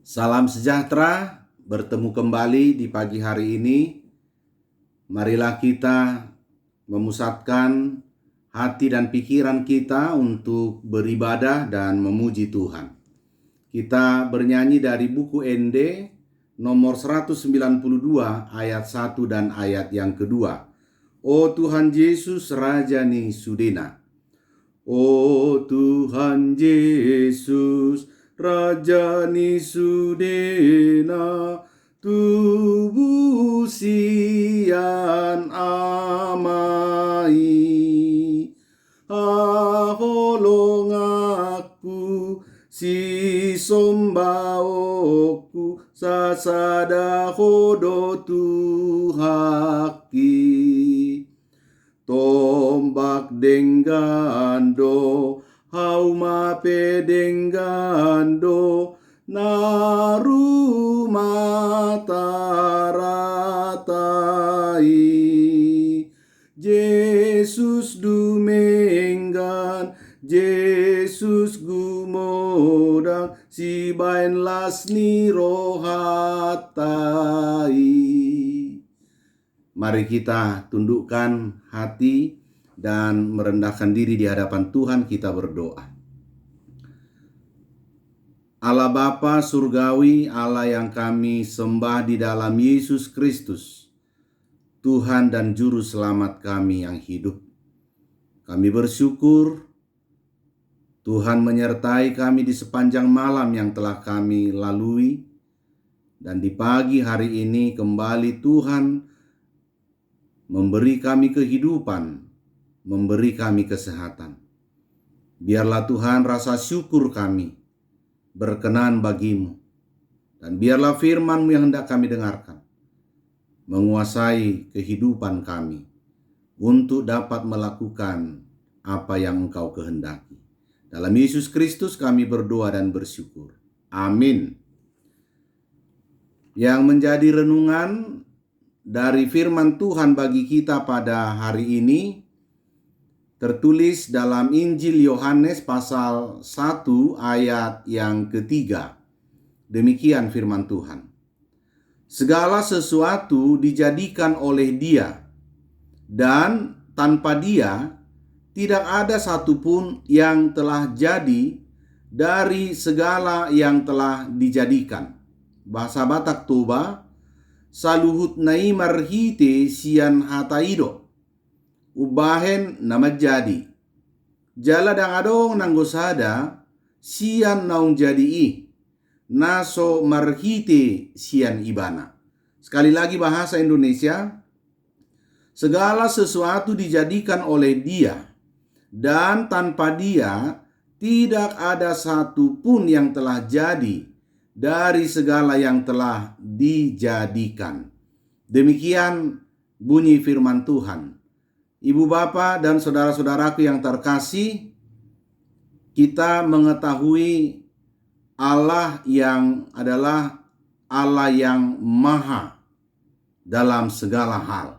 Salam sejahtera, bertemu kembali di pagi hari ini. Marilah kita memusatkan hati dan pikiran kita untuk beribadah dan memuji Tuhan. Kita bernyanyi dari buku ND nomor 192 ayat 1 dan ayat yang kedua. O Tuhan Yesus Rajani Sudena. O Tuhan Yesus Rajani Sudena, tubuh sian amai. Aholong aku si sombaoku sasada hodo tuhaki. Tombak denggando, hauma pedenggando, naru mataratai. Yesus dumenggan, Yesus gumodang, si bain lasni rohatai. Mari kita tundukkan hati dan merendahkan diri di hadapan Tuhan, kita berdoa. Allah Bapa Surgawi, Allah yang kami sembah di dalam Yesus Kristus, Tuhan dan Juru Selamat kami yang hidup. Kami bersyukur Tuhan menyertai kami di sepanjang malam yang telah kami lalui. Dan di pagi hari ini kembali Tuhan memberi kami kehidupan, memberi kami kesehatan. Biarlah Tuhan rasa syukur kami berkenan bagimu. Dan biarlah firman-Mu yang hendak kami dengarkan menguasai kehidupan kami untuk dapat melakukan apa yang Engkau kehendaki. Dalam Yesus Kristus kami berdoa dan bersyukur. Amin. Yang menjadi renungan dari firman Tuhan bagi kita pada hari ini tertulis dalam Injil Yohanes pasal 1 ayat yang ketiga. Demikian firman Tuhan. Segala sesuatu dijadikan oleh Dia, dan tanpa Dia tidak ada satupun yang telah jadi dari segala yang telah dijadikan. Bahasa Batak Toba, saluhut nai marhite sian hataido, ubahen nama jadi. Jala dang adong nanggosada sian naung jadi naso marhite sian ibana. Sekali lagi bahasa Indonesia, segala sesuatu dijadikan oleh Dia, dan tanpa Dia tidak ada satupun yang telah jadi dari segala yang telah dijadikan. Demikian bunyi firman Tuhan. Ibu bapa dan saudara-saudaraku yang terkasih, kita mengetahui Allah yang adalah Allah yang maha dalam segala hal.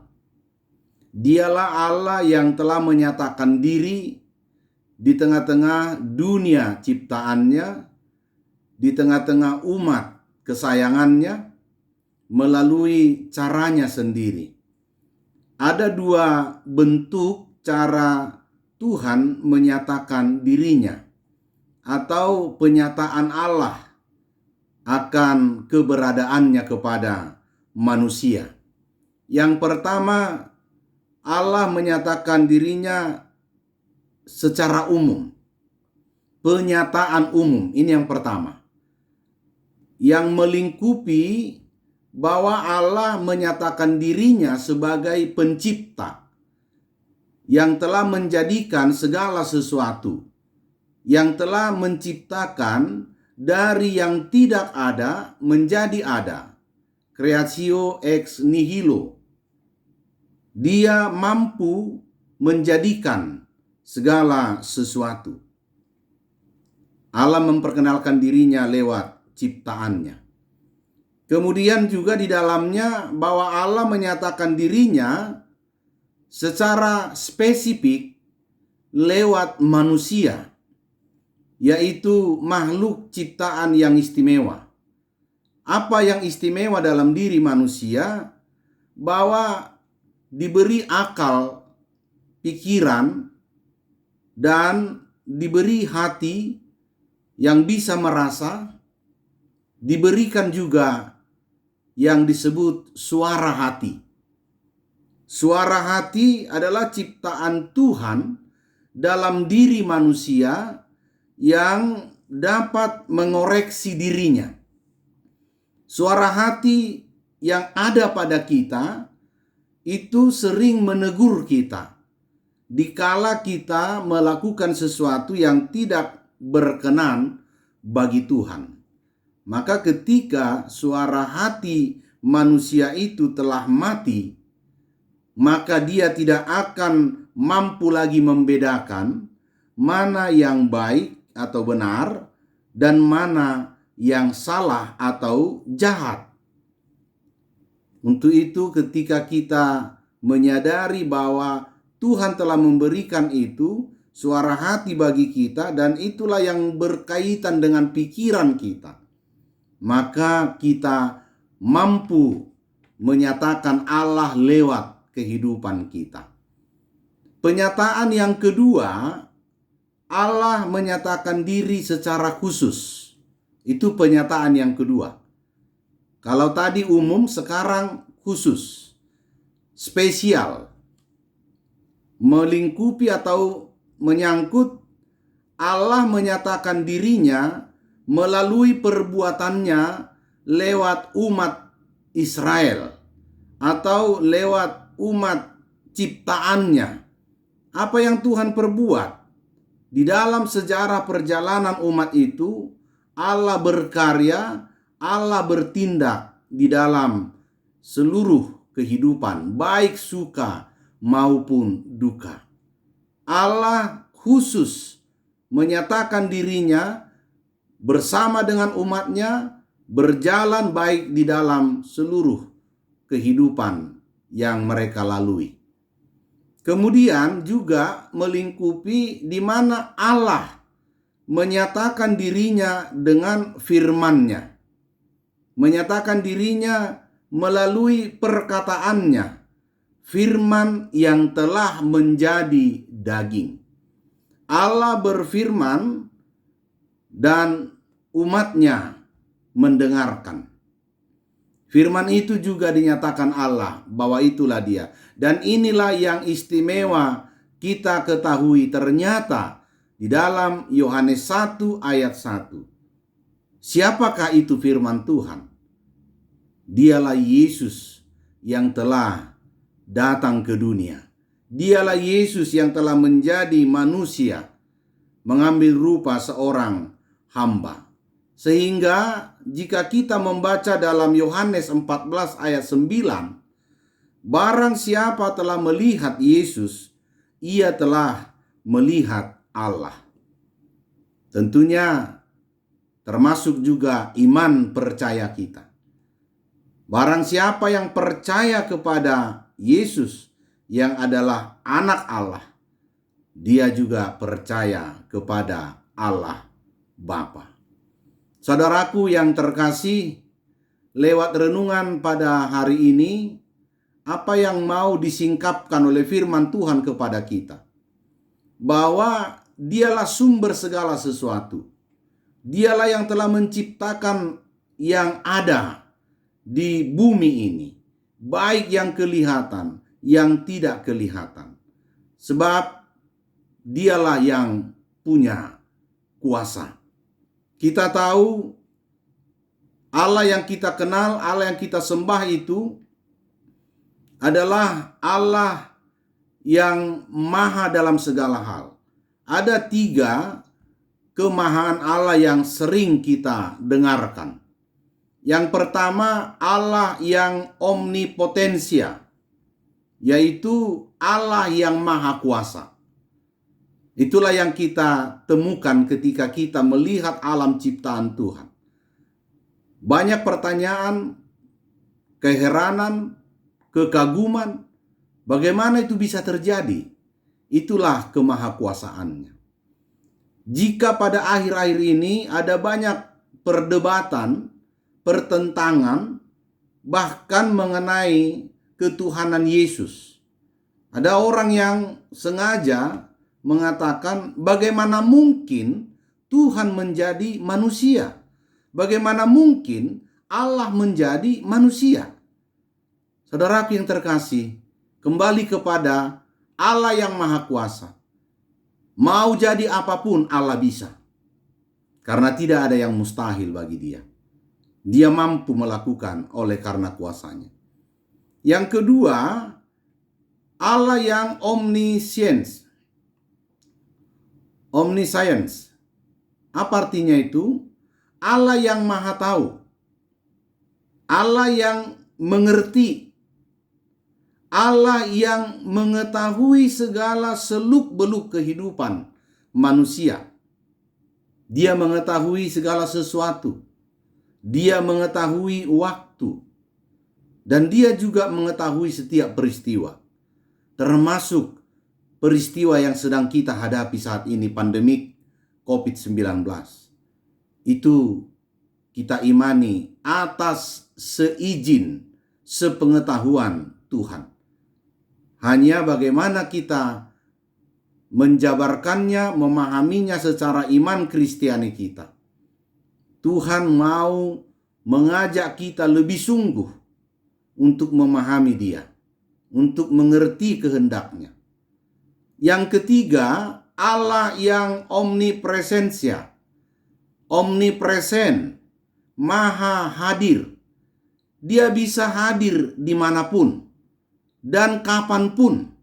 Dialah Allah yang telah menyatakan diri di tengah-tengah dunia ciptaannya, di tengah-tengah umat kesayangannya, melalui caranya sendiri. Ada dua bentuk cara Tuhan menyatakan dirinya, atau penyataan Allah akan keberadaannya kepada manusia. Yang pertama, Allah menyatakan dirinya secara umum. Penyataan umum, ini yang pertama, yang melingkupi bahwa Allah menyatakan dirinya sebagai pencipta yang telah menjadikan segala sesuatu, yang telah menciptakan dari yang tidak ada menjadi ada. Creatio ex nihilo. Dia mampu menjadikan segala sesuatu. Allah memperkenalkan dirinya lewat ciptaannya. Kemudian juga di dalamnya bahwa Allah menyatakan dirinya secara spesifik lewat manusia, yaitu makhluk ciptaan yang istimewa. Apa yang istimewa dalam diri manusia? Bahwa diberi akal, pikiran, dan diberi hati yang bisa merasa, diberikan juga yang disebut suara hati. Suara hati adalah ciptaan Tuhan dalam diri manusia yang dapat mengoreksi dirinya. Suara hati yang ada pada kita itu sering menegur kita dikala kita melakukan sesuatu yang tidak berkenan bagi Tuhan. Maka ketika suara hati manusia itu telah mati, maka dia tidak akan mampu lagi membedakan mana yang baik atau benar dan mana yang salah atau jahat. Untuk itu ketika kita menyadari bahwa Tuhan telah memberikan itu, suara hati bagi kita, dan itulah yang berkaitan dengan pikiran kita, maka kita mampu menyatakan Allah lewat kehidupan kita. Penyataan yang kedua, Allah menyatakan diri secara khusus. Itu penyataan yang kedua. Kalau tadi umum, sekarang khusus, spesial, melingkupi atau menyangkut. Allah menyatakan dirinya melalui perbuatannya lewat umat Israel atau lewat umat ciptaannya. Apa yang Tuhan perbuat di dalam sejarah perjalanan umat itu, Allah berkarya, Allah bertindak di dalam seluruh kehidupan, baik suka maupun duka. Allah khusus menyatakan dirinya bersama dengan umatnya, berjalan baik di dalam seluruh kehidupan yang mereka lalui. Kemudian juga melingkupi di mana Allah menyatakan dirinya dengan firman-Nya, menyatakan dirinya melalui perkataannya, firman yang telah menjadi daging. Allah berfirman dan umatnya mendengarkan. Firman itu juga dinyatakan Allah bahwa itulah dia. Dan inilah yang istimewa kita ketahui ternyata di dalam Yohanes 1 ayat 1. Siapakah itu firman Tuhan? Dialah Yesus yang telah datang ke dunia. Dialah Yesus yang telah menjadi manusia, mengambil rupa seorang hamba. Sehingga jika kita membaca dalam Yohanes 14 ayat 9, barang siapa telah melihat Yesus, ia telah melihat Allah. Tentunya termasuk juga iman percaya kita. Barang siapa yang percaya kepada Yesus yang adalah anak Allah, dia juga percaya kepada Allah Bapa. Saudaraku yang terkasih, lewat renungan pada hari ini, apa yang mau disingkapkan oleh firman Tuhan kepada kita? Bahwa dialah sumber segala sesuatu. Dialah yang telah menciptakan yang ada di bumi ini, baik yang kelihatan, yang tidak kelihatan. Sebab dialah yang punya kuasa. Kita tahu Allah yang kita kenal, Allah yang kita sembah itu adalah Allah yang maha dalam segala hal. Ada 3 kemahaan Allah yang sering kita dengarkan. Yang pertama, Allah yang omnipotensia, yaitu Allah yang maha kuasa. Itulah yang kita temukan ketika kita melihat alam ciptaan Tuhan. Banyak pertanyaan, keheranan, kekaguman, bagaimana itu bisa terjadi? Itulah kemahakuasaannya. Jika pada akhir-akhir ini ada banyak perdebatan pertentangan bahkan mengenai ketuhanan Yesus. Ada orang yang sengaja mengatakan bagaimana mungkin Tuhan menjadi manusia? Bagaimana mungkin Allah menjadi manusia? Saudaraku yang terkasih, kembali kepada Allah yang Maha Kuasa. Mau jadi apapun Allah bisa. Karena tidak ada yang mustahil bagi Dia. Dia mampu melakukan oleh karena kuasanya. Yang kedua, Allah yang omniscience. Omniscience. Apa artinya itu? Allah yang maha tahu. Allah yang mengerti. Allah yang mengetahui segala seluk-beluk kehidupan manusia. Dia mengetahui segala sesuatu. Dia mengetahui waktu. Dan dia juga mengetahui setiap peristiwa. Termasuk peristiwa yang sedang kita hadapi saat ini, pandemik COVID-19. Itu kita imani atas seizin, sepengetahuan Tuhan. Hanya bagaimana kita menjabarkannya, memahaminya secara iman Kristiani kita. Tuhan mau mengajak kita lebih sungguh untuk memahami Dia, untuk mengerti kehendaknya. Yang ketiga, Allah yang omnipresensia, omnipresen, maha hadir. Dia bisa hadir dimanapun dan kapanpun.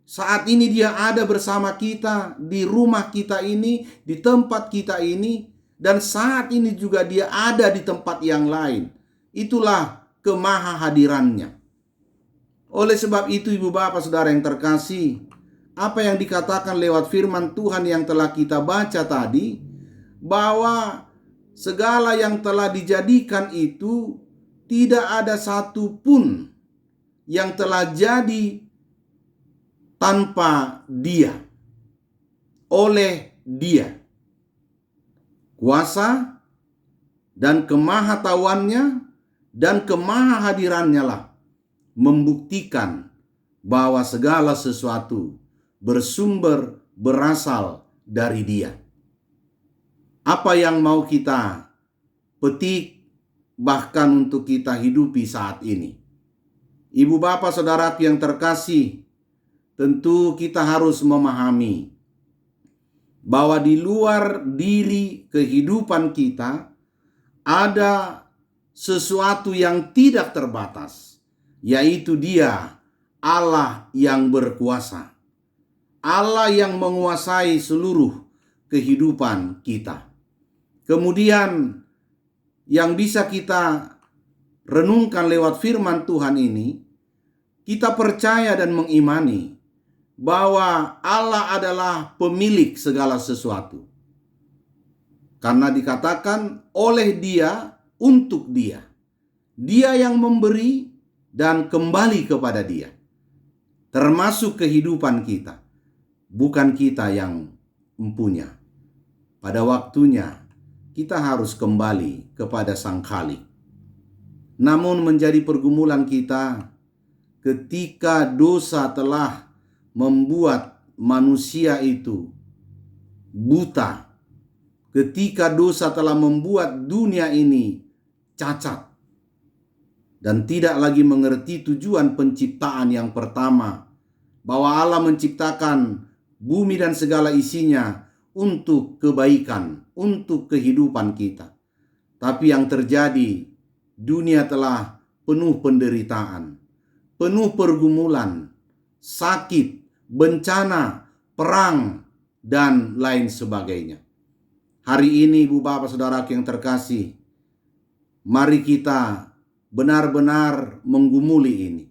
Saat ini Dia ada bersama kita, di rumah kita ini, di tempat kita ini, dan saat ini juga Dia ada di tempat yang lain. Itulah kemahahadirannya. Oleh sebab itu, ibu bapak saudara yang terkasih, apa yang dikatakan lewat firman Tuhan yang telah kita baca tadi, bahwa segala yang telah dijadikan itu tidak ada satu pun yang telah jadi tanpa Dia, oleh Dia. Kuasa dan kemahatauannya dan kemahahadirannya lah membuktikan bahwa segala sesuatu bersumber, berasal dari Dia. Apa yang mau kita petik bahkan untuk kita hidupi saat ini? Ibu bapak saudaraku yang terkasih, tentu kita harus memahami bahwa di luar diri kehidupan kita ada sesuatu yang tidak terbatas, yaitu Dia, Allah yang berkuasa, Allah yang menguasai seluruh kehidupan kita. Kemudian yang bisa kita renungkan lewat firman Tuhan ini, kita percaya dan mengimani bahwa Allah adalah pemilik segala sesuatu. Karena dikatakan oleh Dia, untuk Dia. Dia yang memberi dan kembali kepada Dia. Termasuk kehidupan kita. Bukan kita yang mempunyai. Pada waktunya kita harus kembali kepada Sang Khalik. Namun menjadi pergumulan kita ketika dosa telah membuat manusia itu buta. Ketika dosa telah membuat dunia ini cacat dan tidak lagi mengerti tujuan penciptaan yang pertama, bahwa Allah menciptakan bumi dan segala isinya untuk kebaikan, untuk kehidupan kita. Tapi yang terjadi, dunia telah penuh penderitaan, penuh pergumulan, sakit, bencana, perang, dan lain sebagainya. Hari ini ibu bapak saudaraku yang terkasih, mari kita benar-benar menggumuli ini,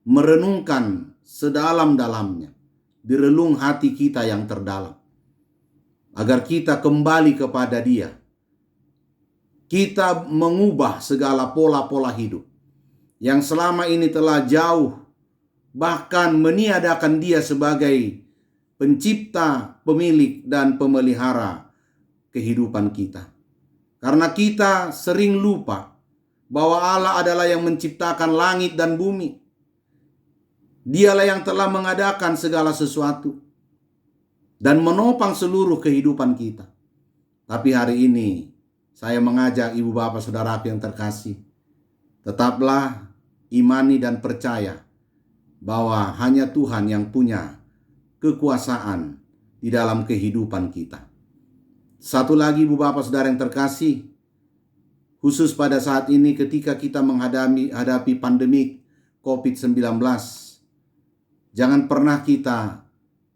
merenungkan sedalam-dalamnya di relung hati kita yang terdalam, agar kita kembali kepada Dia. Kita mengubah segala pola-pola hidup yang selama ini telah jauh, bahkan meniadakan Dia sebagai pencipta, pemilik, dan pemelihara kehidupan kita. Karena kita sering lupa bahwa Allah adalah yang menciptakan langit dan bumi. Dialah yang telah mengadakan segala sesuatu dan menopang seluruh kehidupan kita. Tapi hari ini saya mengajak ibu bapak saudaraku yang terkasih, tetaplah imani dan percaya bahwa hanya Tuhan yang punya kekuasaan di dalam kehidupan kita. Satu lagi ibu bapak saudara yang terkasih, khusus pada saat ini ketika kita menghadapi pandemi COVID-19, jangan pernah kita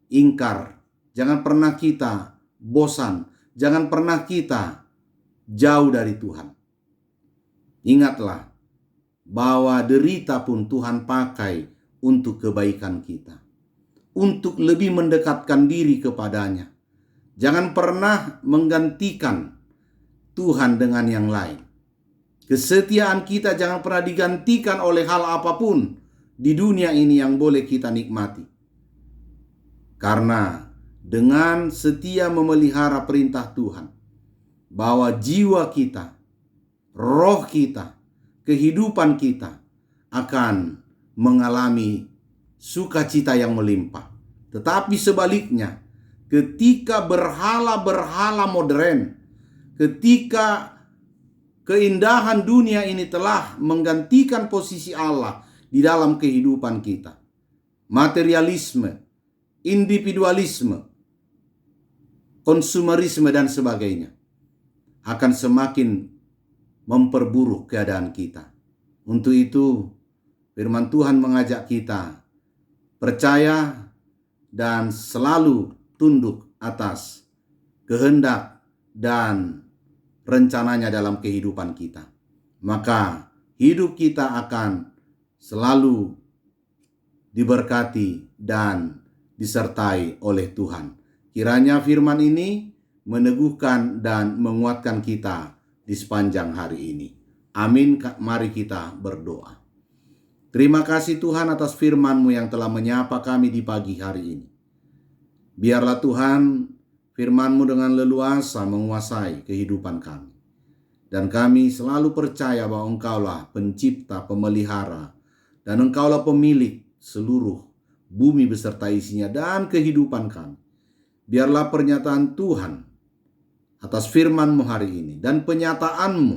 ingkar, jangan pernah kita bosan, jangan pernah kita jauh dari Tuhan. Ingatlah bahwa derita pun Tuhan pakai untuk kebaikan kita, untuk lebih mendekatkan diri kepadanya. Jangan pernah menggantikan Tuhan dengan yang lain. Kesetiaan kita jangan pernah digantikan oleh hal apapun di dunia ini yang boleh kita nikmati. Karena dengan setia memelihara perintah Tuhan, bahwa jiwa kita, roh kita, kehidupan kita akan mengalami sukacita yang melimpah. Tetapi sebaliknya, ketika berhala-berhala modern, ketika keindahan dunia ini telah menggantikan posisi Allah di dalam kehidupan kita, materialisme, individualisme, konsumerisme dan sebagainya akan semakin memperburuk keadaan kita. Untuk itu firman Tuhan mengajak kita percaya dan selalu tunduk atas kehendak dan rencananya dalam kehidupan kita. Maka hidup kita akan selalu diberkati dan disertai oleh Tuhan. Kiranya firman ini meneguhkan dan menguatkan kita di sepanjang hari ini. Amin. Mari kita berdoa. Terima kasih Tuhan atas firman-Mu yang telah menyapa kami di pagi hari ini. Biarlah Tuhan firman-Mu dengan leluasa menguasai kehidupan kami. Dan kami selalu percaya bahwa Engkaulah pencipta, pemelihara, dan Engkaulah pemilik seluruh bumi beserta isinya dan kehidupan kami. Biarlah pernyataan Tuhan atas firman-Mu hari ini dan penyataan-Mu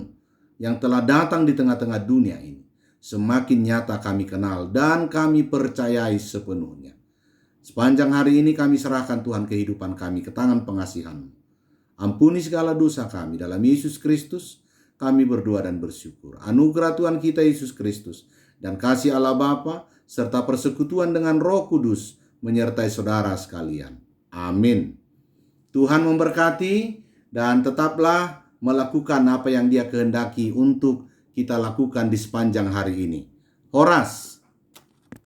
yang telah datang di tengah-tengah dunia ini semakin nyata kami kenal dan kami percayai sepenuhnya. Sepanjang hari ini kami serahkan Tuhan kehidupan kami ke tangan pengasihan-Mu. Ampuni segala dosa kami dalam Yesus Kristus. Kami berdoa dan bersyukur. Anugerah Tuhan kita Yesus Kristus dan kasih Allah Bapa serta persekutuan dengan Roh Kudus menyertai saudara sekalian. Amin. Tuhan memberkati dan tetaplah melakukan apa yang Dia kehendaki untuk kita lakukan di sepanjang hari ini. Horas.